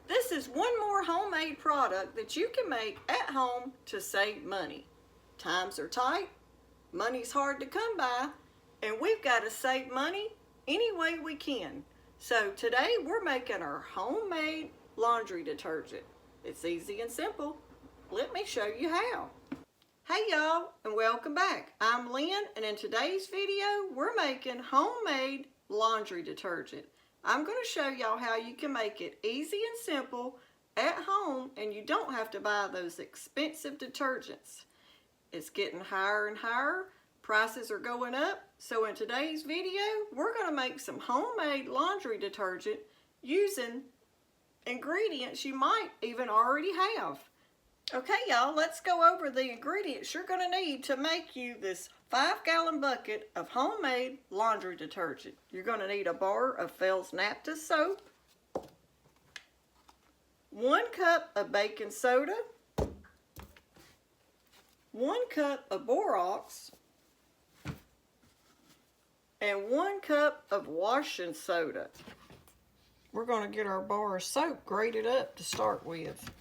This is one more homemade product that you can make at home to save money. Times are tight, money's hard to come by, and we've got to save money any way we can. So today we're making our homemade laundry detergent. It's easy and simple. Let me show you how. Hey y'all, and welcome back. I'm Lynn, and in today's video we're making homemade laundry detergent. I'm going to show y'all how you can make it easy and simple at home, and you don't have to buy those expensive detergents. It's getting higher and higher. Prices are going up. So in today's video, we're going to make some homemade laundry detergent using ingredients you might even already have. Okay, y'all, let's go over the ingredients you're going to need to make you this 5-gallon bucket of homemade laundry detergent. You're going to need a bar of Fell's Naphtha soap, 1 cup of baking soda, 1 cup of borax, and 1 cup of washing soda. We're going to get our bar of soap grated up to start with.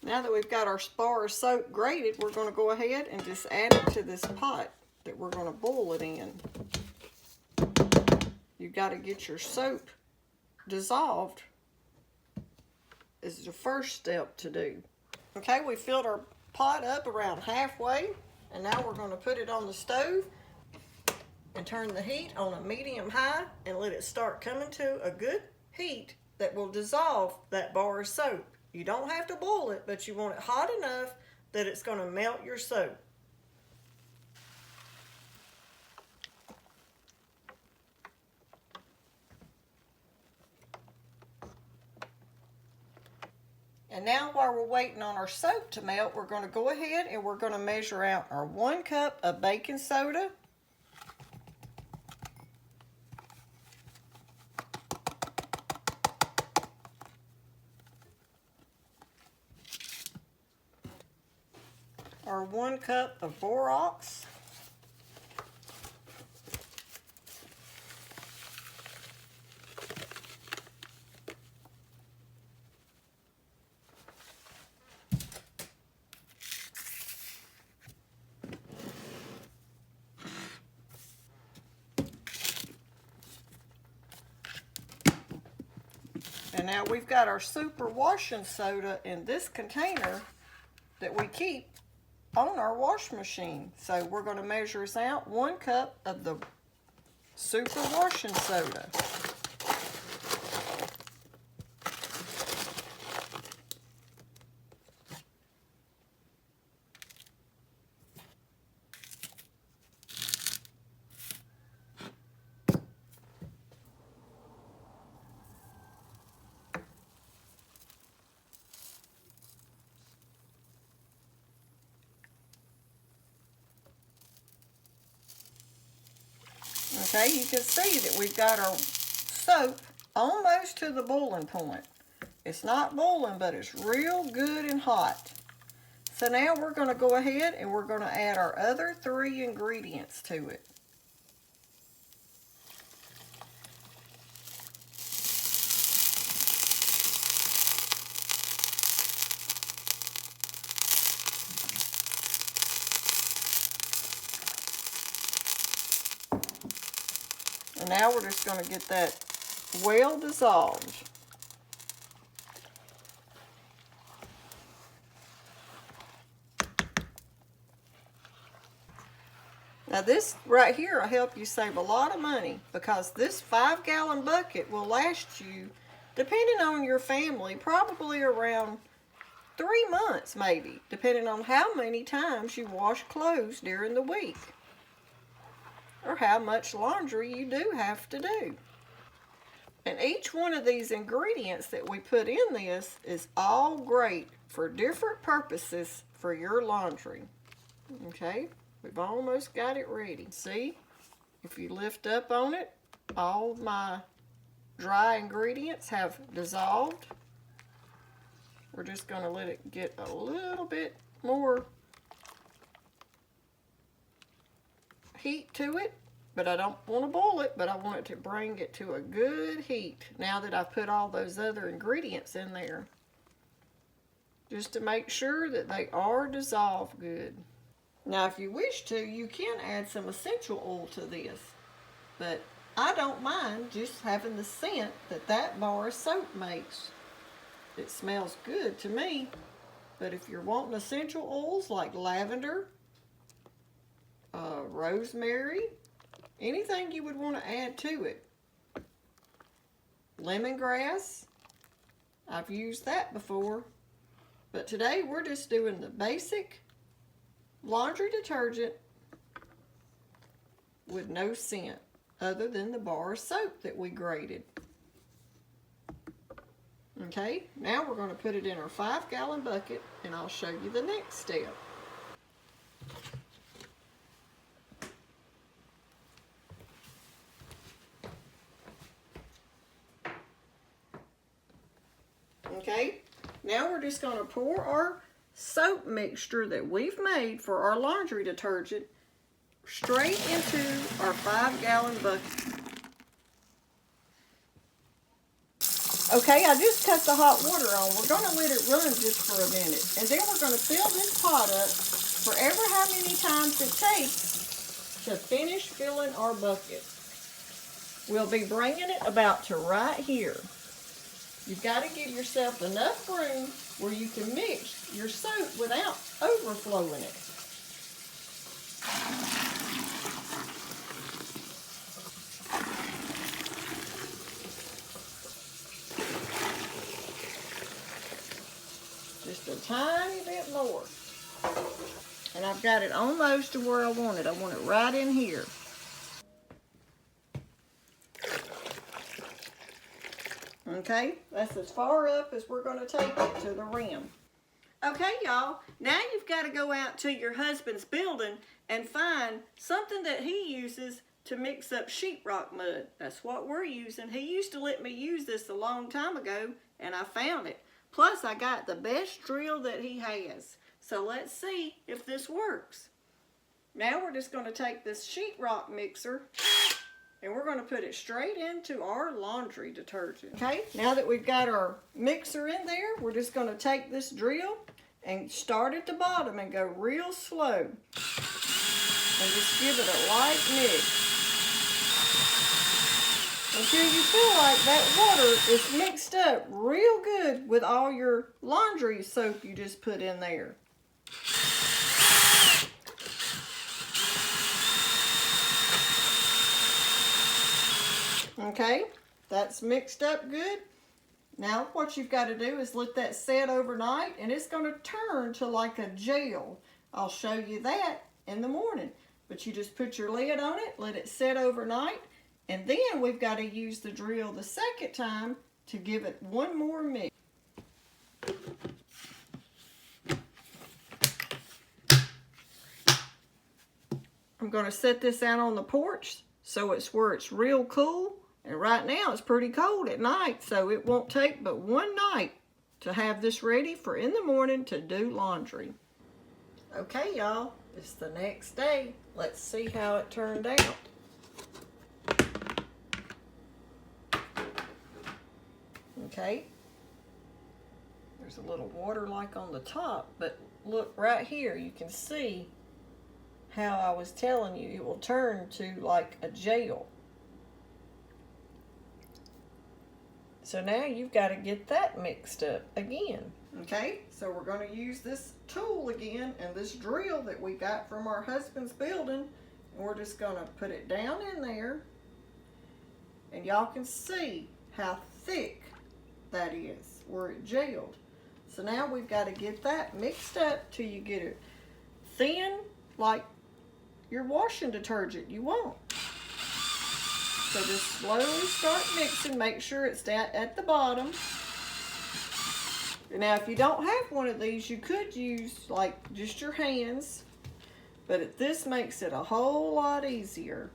Now that we've got our bar of soap grated, we're going to go ahead and just add it to this pot that we're going to boil it in. You've got to get your soap dissolved is the first step to do. Okay, we filled our pot up around halfway, and now we're going to put it on the stove and turn the heat on a medium high and let it start coming to a good heat that will dissolve that bar of soap. You don't have to boil it, but you want it hot enough that it's going to melt your soap. And now while we're waiting on our soap to melt, we're going to go ahead and we're going to measure out our 1 cup of baking soda, our 1 cup of borax, and now we've got our super washing soda in this container that we keep on our wash machine. So we're going to measure this out, 1 cup of the super washing soda. Okay, you can see that we've got our soap almost to the boiling point. It's not boiling, but it's real good and hot. So now we're going to go ahead and we're going to add our other 3 ingredients to it. And now we're just going to get that well dissolved. Now this right here will help you save a lot of money, because this 5-gallon bucket will last you, depending on your family, probably around 3 months maybe, depending on how many times you wash clothes during the week, or how much laundry you do have to do. And each one of these ingredients that we put in this is all great for different purposes for your laundry. Okay, we've almost got it ready. See, if you lift up on it, all my dry ingredients have dissolved. We're just going to let it get a little bit more heat to it, but I don't want to boil it, but I want it to bring it to a good heat now that I've put all those other ingredients in there. Just to make sure that they are dissolved good. Now, if you wish to, you can add some essential oil to this, but I don't mind just having the scent that bar of soap makes. It smells good to me, but if you're wanting essential oils like lavender, rosemary, anything you would want to add to it. Lemongrass, I've used that before, but today we're just doing the basic laundry detergent with no scent other than the bar of soap that we grated. Okay, now we're going to put it in our 5-gallon bucket and I'll show you the next step. Okay, now we're just going to pour our soap mixture that we've made for our laundry detergent straight into our 5-gallon bucket. Okay, I just cut the hot water on. We're going to let it run just for a minute. And then we're going to fill this pot up for ever how many times it takes to finish filling our bucket. We'll be bringing it about to right here. You've got to give yourself enough room where you can mix your soap without overflowing it. Just a tiny bit more. And I've got it almost to where I want it. I want it right in here. Okay, that's as far up as we're going to take it to the rim. Okay, y'all, now you've got to go out to your husband's building and find something that he uses to mix up sheetrock mud. That's what we're using. He used to let me use this a long time ago, and I found it. Plus, I got the best drill that he has. So let's see if this works. Now we're just going to take this sheetrock mixer and we're going to put it straight into our laundry detergent. Okay, now that we've got our mixer in there, we're just going to take this drill and start at the bottom and go real slow. And just give it a light mix. Until you feel like that water is mixed up real good with all your laundry soap you just put in there. Okay, that's mixed up good. Now what you've got to do is let that set overnight and it's going to turn to like a gel. I'll show you that in the morning. But you just put your lid on it, let it set overnight, and then we've got to use the drill the second time to give it one more mix. I'm going to set this out on the porch so it's where it's real cool. And right now it's pretty cold at night, so it won't take but one night to have this ready for in the morning to do laundry. Okay, y'all, it's the next day. Let's see how it turned out. Okay, there's a little water like on the top, but look right here, you can see how I was telling you it will turn to like a gel. So now you've got to get that mixed up again. Okay, so we're going to use this tool again and this drill that we got from our husband's building. And we're just going to put it down in there. And y'all can see how thick that is where it gelled. So now we've got to get that mixed up till you get it thin like your washing detergent you want. So just slowly start mixing, make sure it's at the bottom. Now if you don't have one of these, you could use like just your hands, but this makes it a whole lot easier.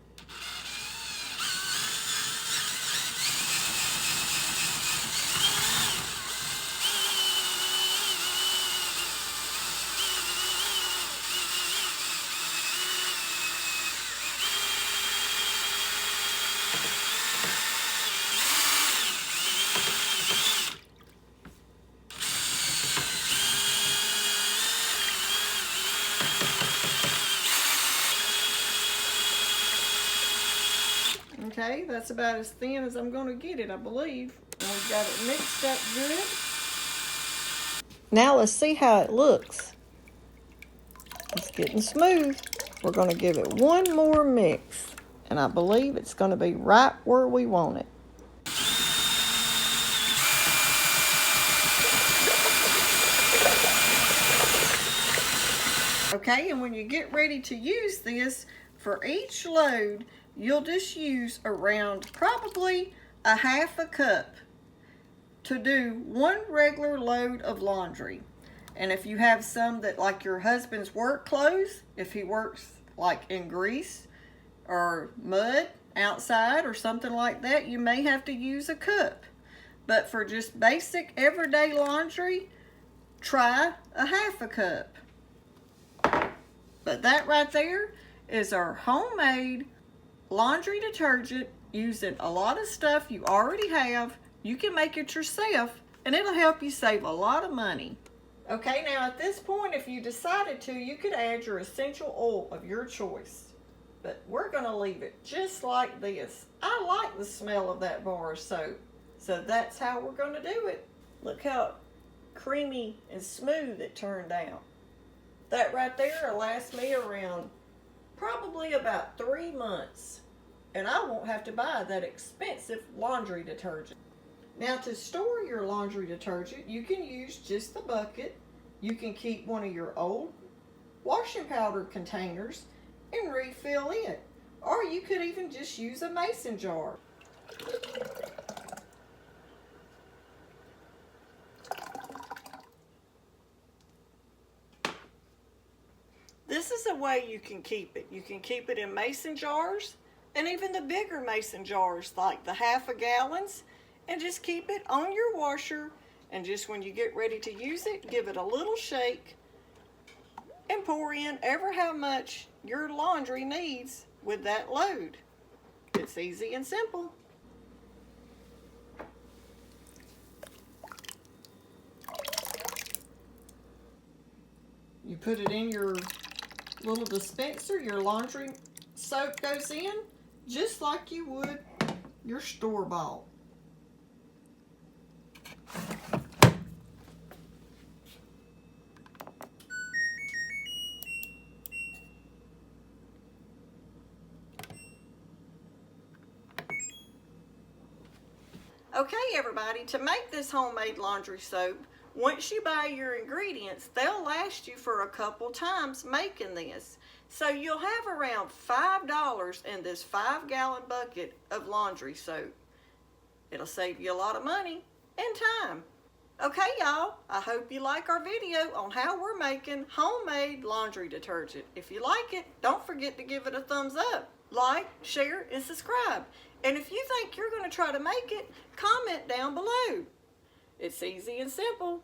Okay, that's about as thin as I'm going to get it, I believe. And we've got it mixed up good. Now let's see how it looks. It's getting smooth. We're going to give it one more mix. And I believe it's going to be right where we want it. Okay, and when you get ready to use this, for each load, you'll just use around probably a half a cup to do one regular load of laundry. And if you have some that, like your husband's work clothes, if he works like in grease or mud outside or something like that, you may have to use a cup. But for just basic everyday laundry, try a half a cup. But that right there is our homemade laundry detergent using a lot of stuff you already have. You can make it yourself and it'll help you save a lot of money. Okay, now at this point, if you decided to, you could add your essential oil of your choice. But we're going to leave it just like this. I like the smell of that bar of soap, so that's how we're going to do it. Look how creamy and smooth it turned out. That right there will last me around probably about 3 months. And I won't have to buy that expensive laundry detergent. Now to store your laundry detergent, you can use just the bucket. You can keep one of your old washing powder containers and refill it. Or you could even just use a mason jar. This is a way you can keep it. You can keep it in mason jars and even the bigger mason jars like the half a gallons, and just keep it on your washer, and just when you get ready to use it, give it a little shake and pour in ever how much your laundry needs with that load. It's easy and simple. You put it in your little dispenser, your laundry soap goes in just like you would your store-bought. Okay, everybody, to make this homemade laundry soap, once you buy your ingredients, they'll last you for a couple times making this. So you'll have around $5 in this 5-gallon bucket of laundry soap. It'll save you a lot of money and time. Okay, y'all, I hope you like our video on how we're making homemade laundry detergent. If you like it, don't forget to give it a thumbs up. Like, share, and subscribe. And if you think you're going to try to make it, comment down below. It's easy and simple.